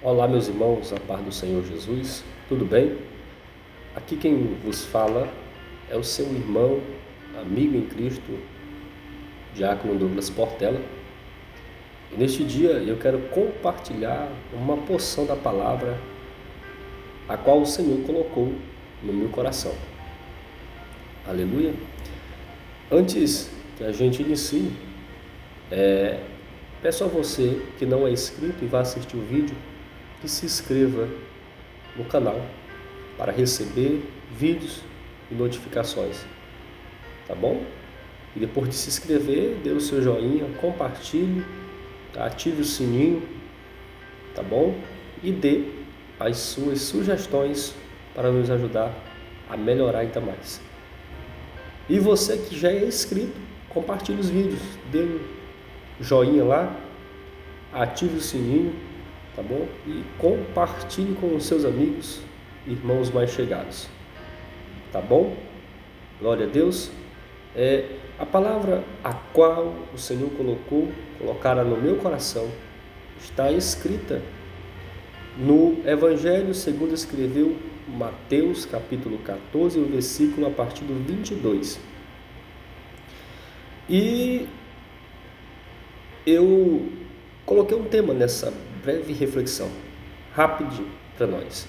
Olá, meus irmãos, a paz do Senhor Jesus, tudo bem? Aqui quem vos fala é o seu irmão, amigo em Cristo, Diácono Douglas Portela. E neste dia eu quero compartilhar uma porção da palavra a qual o Senhor colocou no meu coração. Aleluia! Antes que a gente inicie, peço a você que não é inscrito e vá assistir o vídeo, que se inscreva no canal para receber vídeos e notificações, tá bom? E depois de se inscrever, dê o seu joinha, compartilhe, ative o sininho, tá bom? E dê as suas sugestões para nos ajudar a melhorar ainda mais. E você que já é inscrito, compartilhe os vídeos, dê um joinha lá, ative o sininho, tá bom? E compartilhe com os seus amigos, irmãos mais chegados, tá bom? Glória a Deus. A palavra a qual o Senhor colocara no meu coração, está escrita no Evangelho segundo escreveu Mateus, capítulo 14, o versículo a partir do 22. E eu coloquei um tema nessa breve reflexão, rapidinho para nós.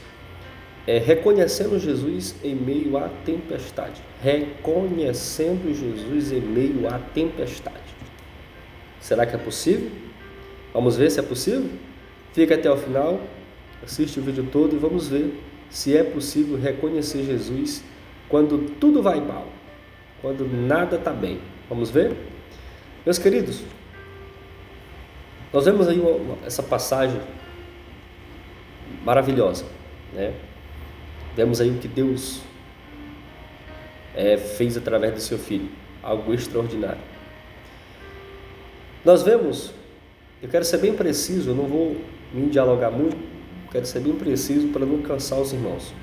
Reconhecendo Jesus em meio à tempestade. Reconhecendo Jesus em meio à tempestade. Será que é possível? Vamos ver se é possível? Fica até o final, assiste o vídeo todo e vamos ver se é possível reconhecer Jesus quando tudo vai mal, quando nada está bem. Vamos ver? Meus queridos, nós vemos aí essa passagem maravilhosa, né? Vemos aí o que Deus fez através do seu Filho, algo extraordinário. Nós vemos, eu quero ser bem preciso, eu não vou me dialogar muito, quero ser bem preciso para não cansar os irmãos,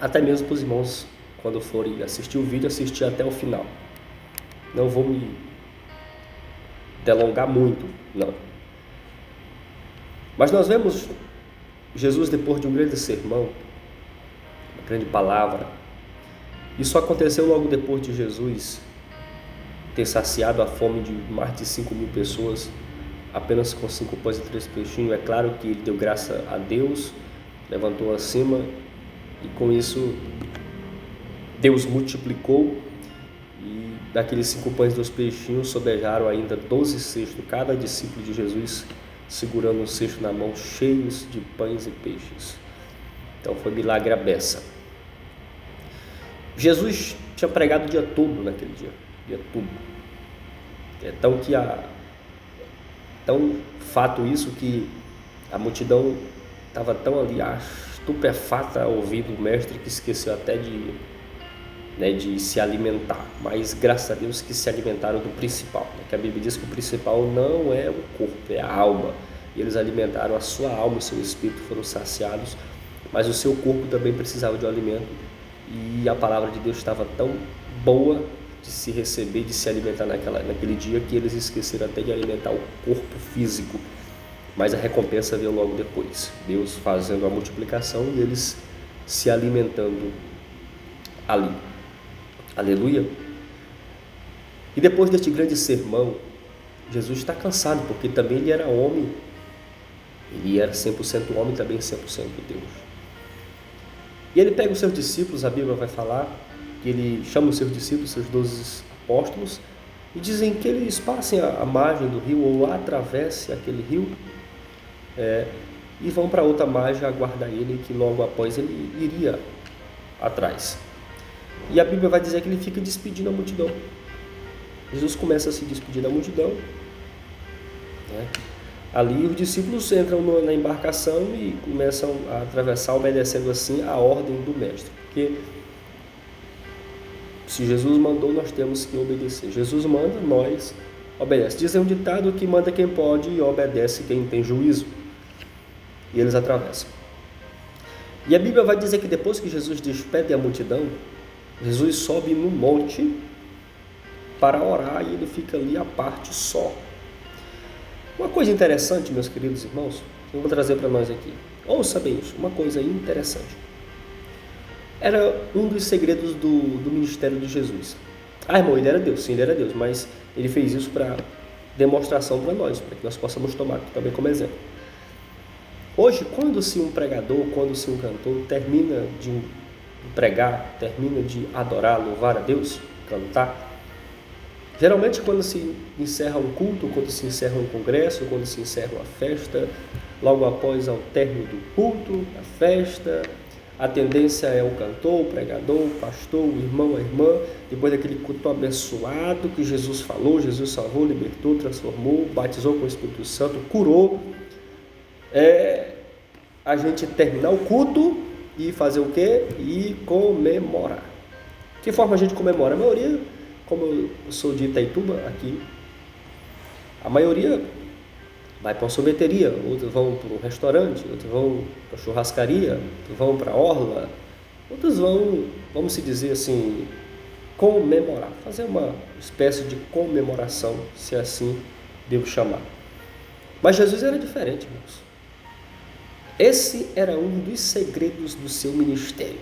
até mesmo para os irmãos, quando forem assistir o vídeo, assistir até o final. Não vou me delongar muito, não. Mas nós vemos Jesus, depois de um grande sermão, uma grande palavra. Isso aconteceu logo depois de Jesus ter saciado a fome de mais de 5.000 pessoas, apenas com 5 pães e 3 peixinhos. É claro que ele deu graça a Deus, levantou acima, e com isso Deus multiplicou, e daqueles 5 pães e 2 peixinhos sobejaram ainda 12 cestos, cada discípulo de Jesus segurando um cesto na mão, cheios de pães e peixes. Então foi milagre à beça. Jesus tinha pregado o dia todo naquele dia todo. Tão fato isso que a multidão estava tão ali estupefata ouvindo o mestre que esqueceu até de se alimentar. Mas graças a Deus que se alimentaram do principal, né? Que a Bíblia diz que o principal não é o corpo, é a alma. E eles alimentaram a sua alma, o seu espírito, foram saciados, mas o seu corpo também precisava de um alimento. E a palavra de Deus estava tão boa de se receber, de se alimentar naquele dia, que eles esqueceram até de alimentar o corpo físico. Mas a recompensa veio logo depois, Deus fazendo a multiplicação e eles se alimentando ali. Aleluia! E depois deste grande sermão, Jesus está cansado, porque também ele era homem, ele era 100% homem, também 100% Deus. E ele pega os seus discípulos, a Bíblia vai falar, que ele chama os seus discípulos, seus 12 apóstolos, e dizem que eles passem a margem do rio, ou atravessem aquele rio, e vão para outra margem aguardar ele, que logo após ele iria atrás. E a Bíblia vai dizer que ele fica despedindo a multidão. Jesus começa a se despedir da multidão, né? Ali os discípulos entram na embarcação e começam a atravessar, obedecendo assim a ordem do mestre. Porque se Jesus mandou, nós temos que obedecer. Jesus manda, nós obedecemos. Diz um ditado que manda quem pode e obedece quem tem juízo. E eles atravessam. E a Bíblia vai dizer que depois que Jesus despede a multidão, Jesus sobe no monte para orar, e ele fica ali à parte só. Uma coisa interessante, meus queridos irmãos, eu vou trazer para nós aqui. Ouça bem isso, uma coisa interessante. Era um dos segredos do ministério de Jesus. Irmão, ele era Deus, sim, ele era Deus, mas ele fez isso para demonstração para nós, para que nós possamos tomar também como exemplo. Hoje, quando-se um pregador, quando-se um cantor termina de pregar, termina de adorar, louvar a Deus, cantar, geralmente quando se encerra um culto, quando se encerra um congresso, quando se encerra uma festa, logo após ao término do culto, da festa, a tendência é o cantor, o pregador, o pastor, o irmão, a irmã, depois daquele culto abençoado que Jesus falou, Jesus salvou, libertou, transformou, batizou com o Espírito Santo, curou, a gente terminar o culto e fazer o quê? E comemorar. Que forma a gente comemora? A maioria, como eu sou de Itaituba aqui, a maioria vai para uma sorveteria, outros vão para um restaurante, outros vão para a churrascaria, outros vão para a orla, outros vão, vamos se dizer assim, comemorar, fazer uma espécie de comemoração, se assim devo chamar. Mas Jesus era diferente, irmãos. Esse era um dos segredos do seu ministério.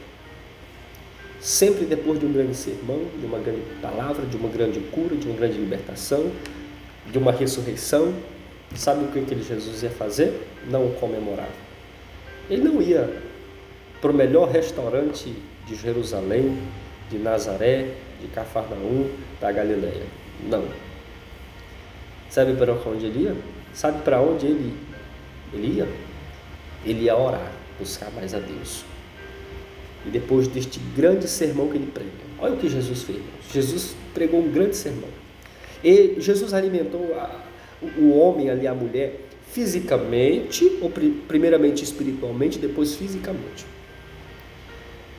Sempre depois de um grande sermão, de uma grande palavra, de uma grande cura, de uma grande libertação, de uma ressurreição, sabe o que Jesus ia fazer? Não comemorava. Ele não ia para o melhor restaurante de Jerusalém, de Nazaré, de Cafarnaum, da Galileia. Não. Sabe para onde ele ia? Sabe para onde ele ia? Ele ia orar, buscar mais a Deus. E depois deste grande sermão que ele prega, olha o que Jesus fez. Jesus pregou um grande sermão. E Jesus alimentou o homem ali, a mulher, fisicamente, ou primeiramente espiritualmente, depois fisicamente.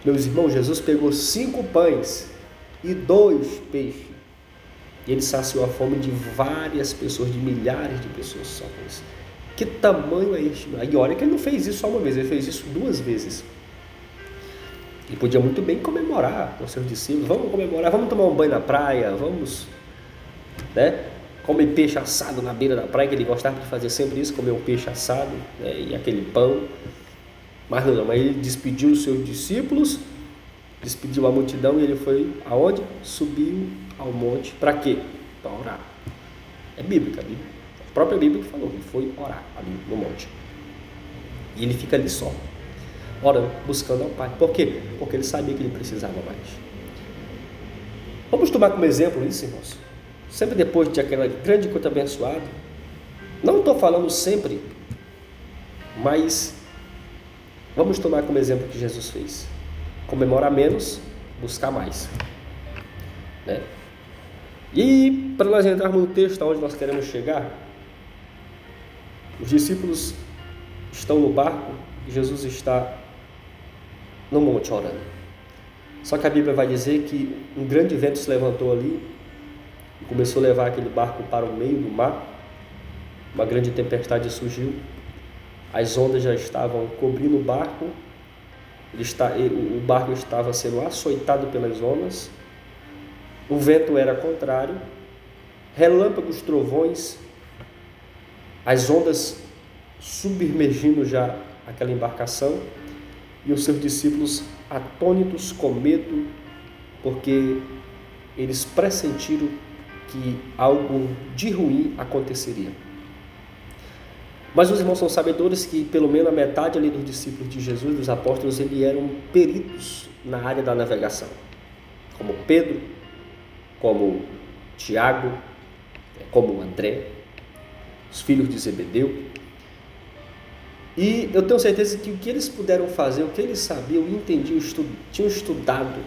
Meus irmãos, Jesus pegou 5 pães e 2 peixes. E ele saciou a fome de várias pessoas, de milhares de pessoas só. Que tamanho é este? E olha que ele não fez isso só uma vez, ele fez isso 2 vezes. Ele podia muito bem comemorar com seus discípulos. Vamos comemorar, vamos tomar um banho na praia, vamos, comer peixe assado na beira da praia, que ele gostava de fazer sempre isso, comer um peixe assado, e aquele pão. Mas não, mas ele despediu os seus discípulos, despediu a multidão e ele foi aonde? Subiu ao monte. Para quê? Para orar. É bíblica, a Bíblia. A própria Bíblia que falou que foi orar ali no monte. E ele fica ali só, orando, buscando ao Pai. Por quê? Porque ele sabia que ele precisava mais. Vamos tomar como exemplo isso, irmãos. Sempre depois de aquela grande culto abençoado. Não estou falando sempre, mas vamos tomar como exemplo o que Jesus fez. Comemorar menos, buscar mais. E para nós entrarmos no texto onde nós queremos chegar, os discípulos estão no barco e Jesus está no monte orando. Só que a Bíblia vai dizer que um grande vento se levantou ali e começou a levar aquele barco para o meio do mar. Uma grande tempestade surgiu, as ondas já estavam cobrindo o barco, o barco estava sendo açoitado pelas ondas, o vento era contrário, relâmpagos, trovões, as ondas submergindo já aquela embarcação, e os seus discípulos atônitos com medo, porque eles pressentiram que algo de ruim aconteceria. Mas os irmãos são sabedores que pelo menos a metade ali dos discípulos de Jesus, dos apóstolos, eles eram peritos na área da navegação, como Pedro, como Tiago, como André, os filhos de Zebedeu. E eu tenho certeza que o que eles puderam fazer, o que eles sabiam, entendiam, tinham estudado,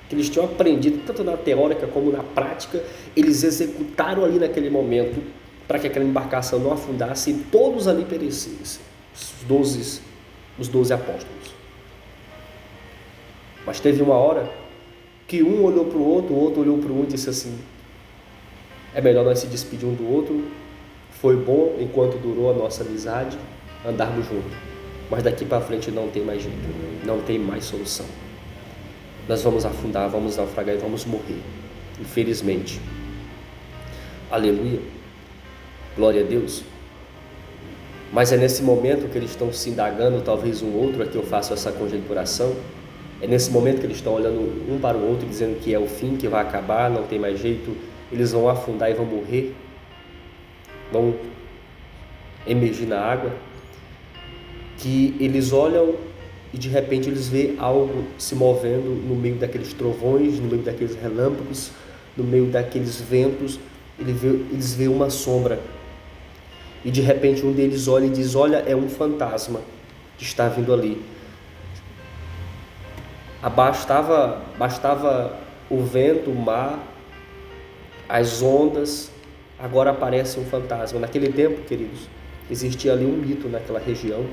que eles tinham aprendido, tanto na teórica como na prática, eles executaram ali naquele momento, para que aquela embarcação não afundasse e todos ali perecessem, os 12 apóstolos. Mas teve uma hora que um olhou para o outro olhou para um e disse assim: é melhor nós se despedir um do outro, foi bom enquanto durou a nossa amizade, andarmos juntos, mas daqui para frente não tem mais jeito, não tem mais solução. Nós vamos afundar, vamos naufragar e vamos morrer, infelizmente. Aleluia. Glória a Deus. Mas é nesse momento que eles estão se indagando, talvez um outro, aqui eu faço essa conjecturação, é nesse momento que eles estão olhando um para o outro, dizendo que é o fim, que vai acabar, não tem mais jeito, eles vão afundar e vão morrer, vão emergir na água, que eles olham e de repente eles veem algo se movendo no meio daqueles trovões, no meio daqueles relâmpagos, no meio daqueles ventos, eles veem uma sombra. E de repente um deles olha e diz: olha, é um fantasma que está vindo ali. Bastava o vento, o mar, as ondas, agora aparece um fantasma. Naquele tempo, queridos, existia ali um mito naquela região,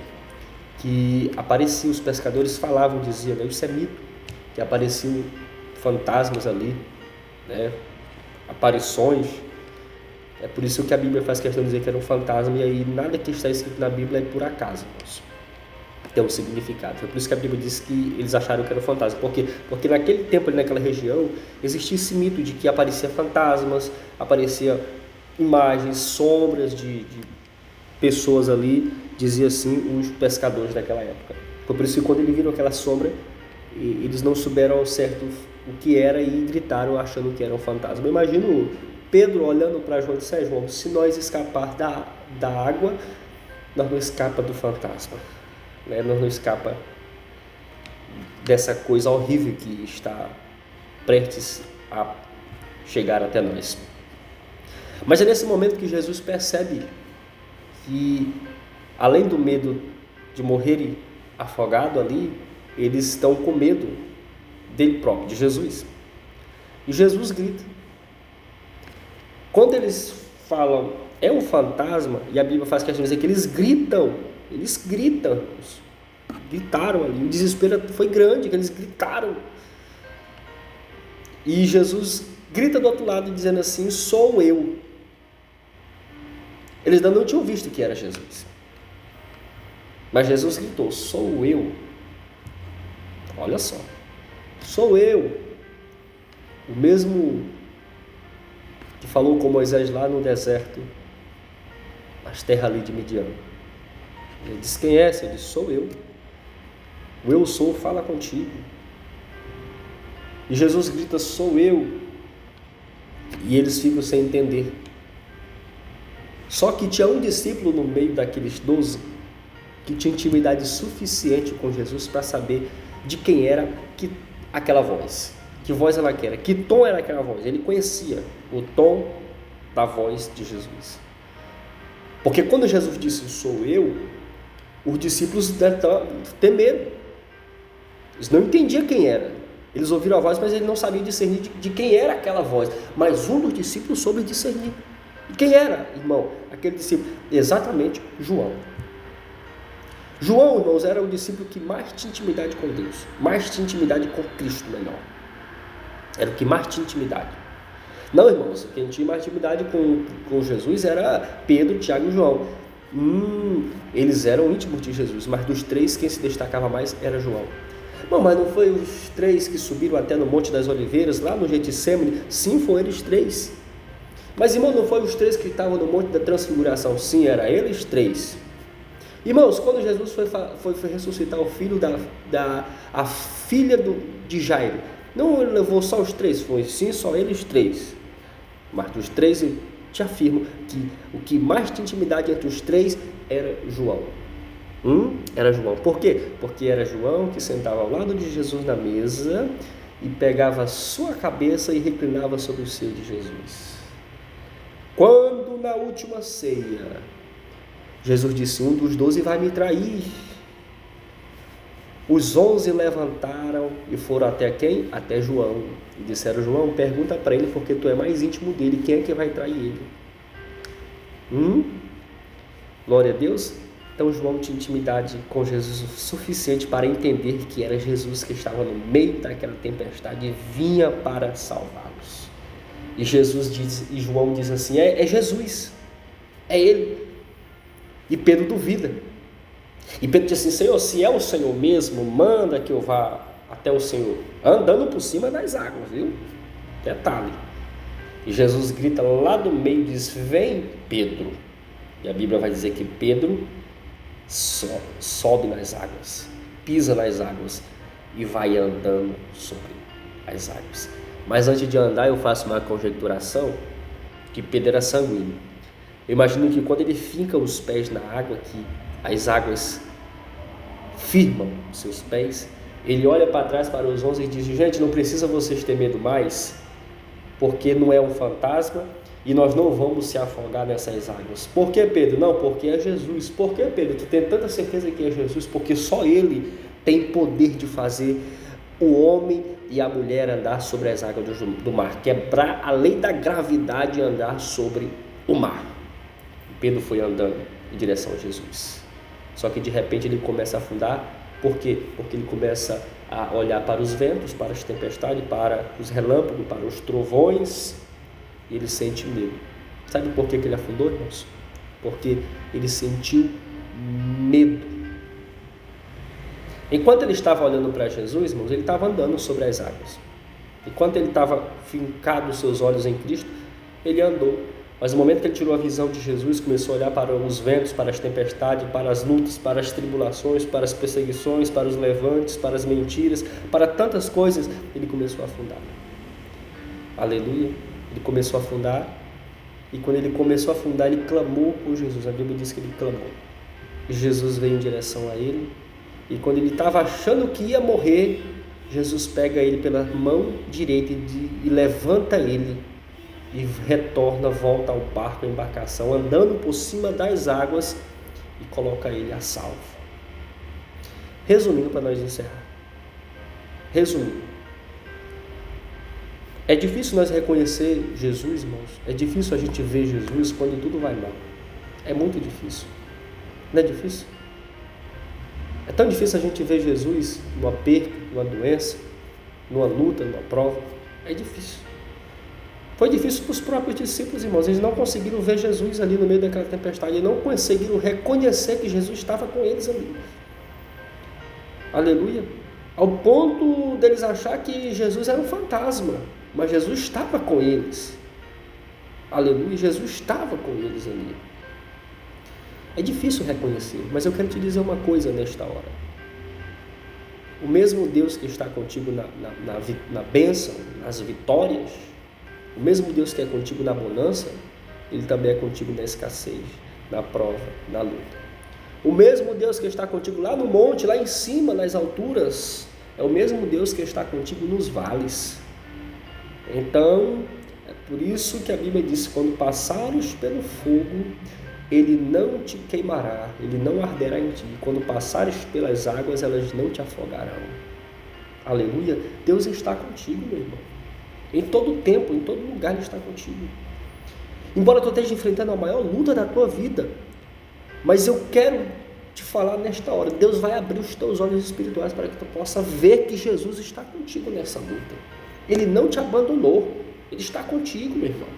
que apareciam, os pescadores falavam, diziam, né, isso é mito, que apareciam fantasmas ali, né, aparições. É por isso que a Bíblia faz questão de dizer que era um fantasma, e aí nada que está escrito na Bíblia é por acaso, irmãos. Tem um significado. Foi por isso que a Bíblia diz que eles acharam que era um fantasma. Por quê? Porque naquele tempo, ali naquela região, existia esse mito de que aparecia fantasmas, aparecia imagens, sombras de pessoas ali, dizia assim os pescadores daquela época. Foi por isso que quando eles viram aquela sombra, eles não souberam ao certo o que era e gritaram achando que era um fantasma. Eu imagino Pedro olhando para João e disse: João, se nós escapar da água, nós não escapa do fantasma, né? Nós não escapa dessa coisa horrível que está prestes a chegar até nós. Mas é nesse momento que Jesus percebe que, além do medo de morrer afogado ali, eles estão com medo dele próprio, de Jesus. E Jesus grita. Quando eles falam, é um fantasma, e a Bíblia faz questão de dizer que eles gritam, gritaram ali, o desespero foi grande, que eles gritaram. E Jesus grita do outro lado dizendo assim: sou eu. Eles ainda não tinham visto que era Jesus, mas Jesus gritou: sou eu. Olha só, sou eu, o mesmo que falou com Moisés lá no deserto, nas terras ali de Midian. Ele disse: quem é esse? Ele disse: sou eu. O eu sou fala contigo. E Jesus grita: sou eu. E eles ficam sem entender. Só que tinha um discípulo no meio daqueles 12 que tinha intimidade suficiente com Jesus para saber de quem era aquela voz. Que voz ela era, que tom era aquela voz. Ele conhecia o tom da voz de Jesus. Porque quando Jesus disse: sou eu, os discípulos temeram. Eles não entendiam quem era. Eles ouviram a voz, mas eles não sabiam discernir de quem era aquela voz. Mas um dos discípulos soube discernir. E quem era, irmão, aquele discípulo? Exatamente João. João, irmãos, era o discípulo que mais tinha intimidade com Deus, mais tinha intimidade com Cristo, melhor. Era o que mais tinha intimidade. Não, irmãos, quem tinha mais intimidade com Jesus era Pedro, Tiago e João. Eles eram íntimos de Jesus, mas dos três, quem se destacava mais era João. Não, mas não foi os três que subiram até no Monte das Oliveiras, lá no Getsêmani? Sim, foram eles três. Mas, irmão, não foi os três que estavam no Monte da Transfiguração? Sim, era eles três. Irmãos, quando Jesus foi ressuscitar o filho a filha de Jairo, não levou só os três, foi sim só eles três. Mas dos três eu te afirmo que o que mais tinha intimidade entre os três era João. Era João. Por quê? Porque era João que sentava ao lado de Jesus na mesa e pegava a sua cabeça e reclinava sobre o seio de Jesus. Quando na última ceia, Jesus disse: um dos 12 vai me trair. Os 11 levantaram e foram até quem? Até João. E disseram: João, pergunta para ele, porque tu é mais íntimo dele, quem é que vai trair ele? Glória a Deus. Então João tinha intimidade com Jesus o suficiente para entender que era Jesus que estava no meio daquela tempestade e vinha para salvá-los. E João diz assim: é Jesus, é ele. E Pedro duvida. E Pedro diz assim: Senhor, se é o Senhor mesmo, manda que eu vá até o Senhor, andando por cima das águas, viu? Detalhe. E Jesus grita lá do meio e diz: vem, Pedro. E a Bíblia vai dizer que Pedro sobe nas águas, pisa nas águas e vai andando sobre as águas. Mas antes de andar, eu faço uma conjecturação que Pedro era sanguíneo. Eu imagino que quando ele finca os pés na água, que as águas firmam os seus pés, ele olha para trás para os 11 e diz: gente, não precisa vocês ter medo mais, porque não é um fantasma e nós não vamos se afogar nessas águas. Por que, Pedro? Não, porque é Jesus. Por que, Pedro? Tu tem tanta certeza que é Jesus? Porque só Ele tem poder de fazer o homem e a mulher andar sobre as águas do mar, quebrar a lei da gravidade e andar sobre o mar. Pedro foi andando em direção a Jesus. Só que de repente ele começa a afundar. Por quê? Porque ele começa a olhar para os ventos, para as tempestades, para os relâmpagos, para os trovões, e ele sente medo. Sabe por que ele afundou, irmãos? Porque ele sentiu medo. Enquanto ele estava olhando para Jesus, irmãos, ele estava andando sobre as águas. Enquanto ele estava fincado os seus olhos em Cristo, ele andou. Mas no momento que ele tirou a visão de Jesus, começou a olhar para os ventos, para as tempestades, para as lutas, para as tribulações, para as perseguições, para os levantes, para as mentiras, para tantas coisas, ele começou a afundar. Aleluia! Ele começou a afundar, e quando ele começou a afundar, ele clamou por Jesus. A Bíblia diz que ele clamou. E Jesus veio em direção a ele, e quando ele estava achando que ia morrer, Jesus pega ele pela mão direita e levanta ele, e retorna, volta ao barco, à embarcação, andando por cima das águas, e coloca ele a salvo. Resumindo, para nós encerrar. Resumindo, é difícil nós reconhecer Jesus, irmãos. É difícil a gente ver Jesus quando tudo vai mal. É muito difícil. Não é difícil? É tão difícil a gente ver Jesus numa perda, numa doença, numa luta, numa prova. É difícil. Foi difícil para os próprios discípulos, irmãos. Eles não conseguiram ver Jesus ali no meio daquela tempestade. Eles não conseguiram reconhecer que Jesus estava com eles ali. Aleluia. Ao ponto deles achar que Jesus era um fantasma. Mas Jesus estava com eles. Aleluia. Jesus estava com eles ali. É difícil reconhecer, mas eu quero te dizer uma coisa nesta hora. O mesmo Deus que está contigo na bênção, nas vitórias, o mesmo Deus que é contigo na bonança, Ele também é contigo na escassez, na prova, na luta. O mesmo Deus que está contigo lá no monte, lá em cima, nas alturas, é o mesmo Deus que está contigo nos vales. Então, é por isso que a Bíblia diz: quando passares pelo fogo, ele não te queimará, ele não arderá em ti. Quando passares pelas águas, elas não te afogarão. Aleluia! Deus está contigo, meu irmão. Em todo tempo, em todo lugar Ele está contigo. Embora tu esteja enfrentando a maior luta da tua vida, mas eu quero te falar nesta hora, Deus vai abrir os teus olhos espirituais para que tu possa ver que Jesus está contigo nessa luta. Ele não te abandonou, Ele está contigo, meu irmão.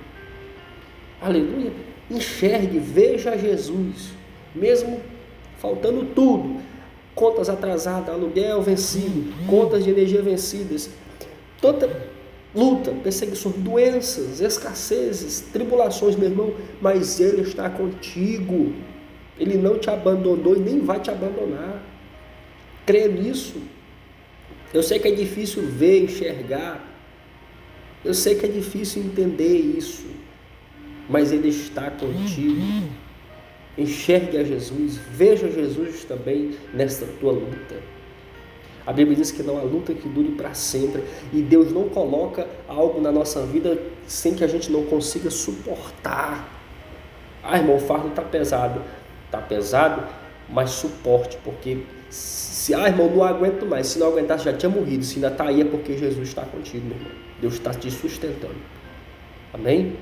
Aleluia! Enxergue, veja Jesus, mesmo faltando tudo, contas atrasadas, aluguel vencido, contas de energia vencidas, toda luta, perseguições, doenças, escassezes, tribulações, meu irmão, mas Ele está contigo. Ele não te abandonou e nem vai te abandonar. Crê nisso. Eu sei que é difícil ver, enxergar. Eu sei que é difícil entender isso, mas Ele está contigo. Enxergue a Jesus, veja Jesus também nesta tua luta. A Bíblia diz que não há luta que dure para sempre, e Deus não coloca algo na nossa vida sem que a gente não consiga suportar. Ah, irmão, o fardo está pesado, mas suporte, porque irmão, não aguento mais, se não aguentasse já tinha morrido, se ainda está aí é porque Jesus está contigo, meu irmão. Deus está te sustentando. Amém?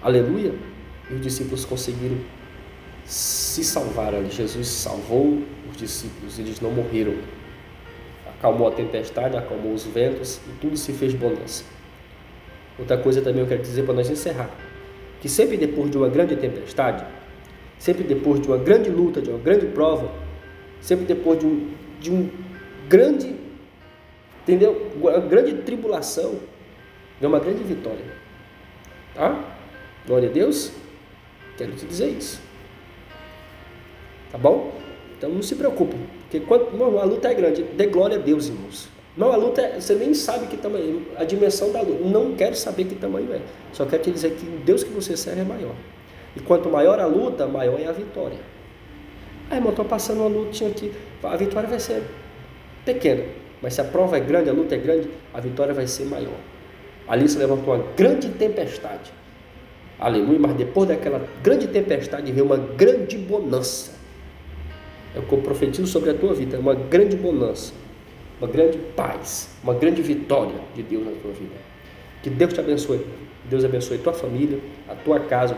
Aleluia? E os discípulos conseguiram se salvar ali. Jesus salvou os discípulos, eles não morreram. Acalmou a tempestade, acalmou os ventos e tudo se fez bonança. Outra coisa também eu quero dizer para nós encerrar, que sempre depois de uma grande tempestade, sempre depois de uma grande luta, de uma grande prova, sempre depois de um grande, entendeu? Uma grande tribulação, vem uma grande vitória. Tá? Glória a Deus. Quero te dizer isso. Tá bom? Então não se preocupe, porque a luta é grande. Dê glória a Deus, irmãos. Não, a luta você nem sabe que tamanho, a dimensão da luta. Não quero saber que tamanho é. Só quero te dizer que o Deus que você serve é maior. E quanto maior a luta, maior é a vitória. Irmão, estou passando uma lutinha aqui. A vitória vai ser pequena. Mas se a prova é grande, a luta é grande, a vitória vai ser maior. Ali se levantou uma grande tempestade. Aleluia, mas depois daquela grande tempestade veio uma grande bonança. É o que eu profetizo sobre a tua vida, uma grande bonança, uma grande paz, uma grande vitória de Deus na tua vida. Que Deus te abençoe. Deus abençoe tua família, a tua casa,